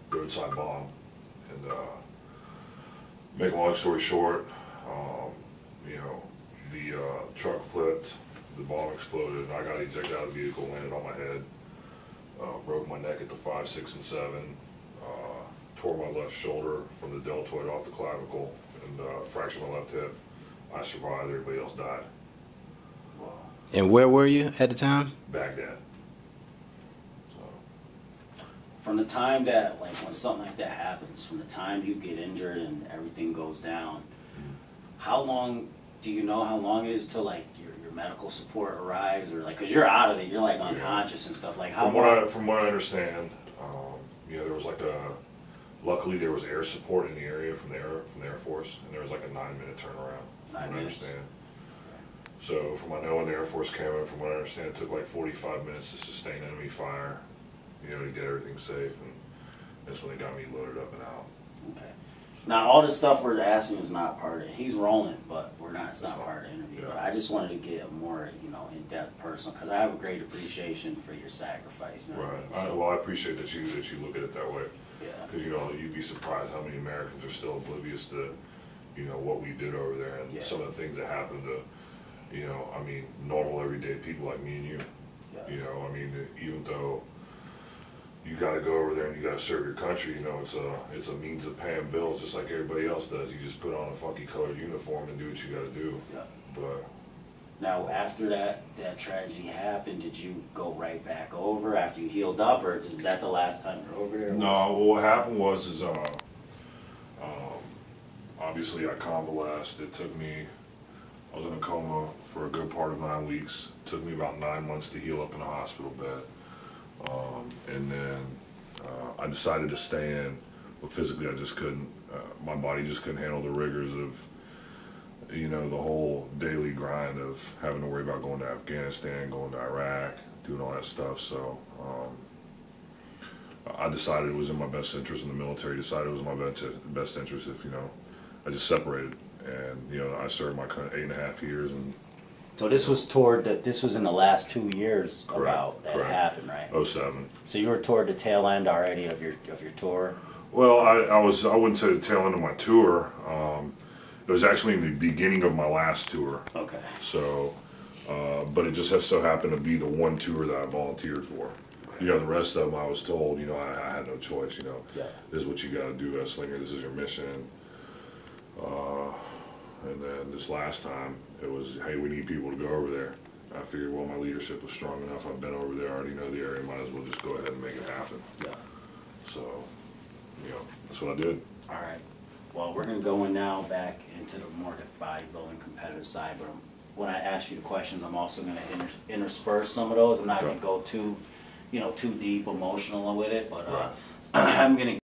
Roadside Bomb. And make a long story short, you know, the truck flipped, the bomb exploded, and I got ejected out of the vehicle, landed on my head, broke my neck at the 5, 6, and 7, tore my left shoulder from the deltoid off the clavicle, and fractured my left hip. I survived, everybody else died. Wow. And where were you at the time? Baghdad. From the time that, like, when something like that happens, from the time you get injured and everything goes down, how long, do you know how long it is till, like, your medical support arrives, or, like, because you're out of it, you're, like, unconscious and stuff, like, how From what I understand, you know, there was, like, luckily there was air support in the area from the Air Force, and there was, like, a 9-minute turnaround, 9 minutes? I understand. So, from what I know, when the Air Force came in, from what I understand, it took, like, 45 minutes to sustain enemy fire, you know, to get everything safe, and that's when they got me loaded up and out. Okay. Now, all this stuff we're asking is not part of it. He's rolling, but we're not. It's not part of the interview. Yeah. But I just wanted to get a more, you know, in-depth personal, because I have a great appreciation for your sacrifice. You know right. what I mean? So, well, I appreciate that you look at it that way. Yeah. Because, you know, you'd be surprised how many Americans are still oblivious to, you know, what we did over there, and some of the things that happened to, you know, I mean, normal everyday people like me and you. Yeah. You know, I mean, even though you got to go over there and you got to serve your country, you know, it's a means of paying bills just like everybody else does. You just put on a funky colored uniform and do what you got to do. Yeah. But now, after that tragedy happened, did you go right back over after you healed up, or was that the last time you were over there? No, well, what happened was obviously I convalesced. It took me, I was in a coma for a good part of 9 weeks. It took me about 9 months to heal up in a hospital bed. And then I decided to stay in, but physically I just couldn't. My body just couldn't handle the rigors of, you know, the whole daily grind of having to worry about going to Afghanistan, going to Iraq, doing all that stuff. So I decided it was in my best interest, and the military decided it was in my best interest if, you know, I just separated. And, you know, I served my 8.5 years. And so this was this was in the last 2 years about that happened, right? 07. So you were toward the tail end already of your tour? Well, I wouldn't say the tail end of my tour. It was actually in the beginning of my last tour. Okay. So, but it just has so happened to be the one tour that I volunteered for. You know, the rest of them I was told, you know, I had no choice, you know. Yeah. This is what you got to do, Eslinger. This is your mission. And then this last time, it was, hey, we need people to go over there. I figured, well, my leadership was strong enough. I've been over there. I already know the area. Might as well just go ahead and make it happen. Yeah. So, you know, that's what I did. All right. Well, we're going to go in now back into the more bodybuilding competitive side. But when I ask you the questions, I'm also going to intersperse some of those. I'm not going to go too, you know, too deep emotional with it. But I'm going to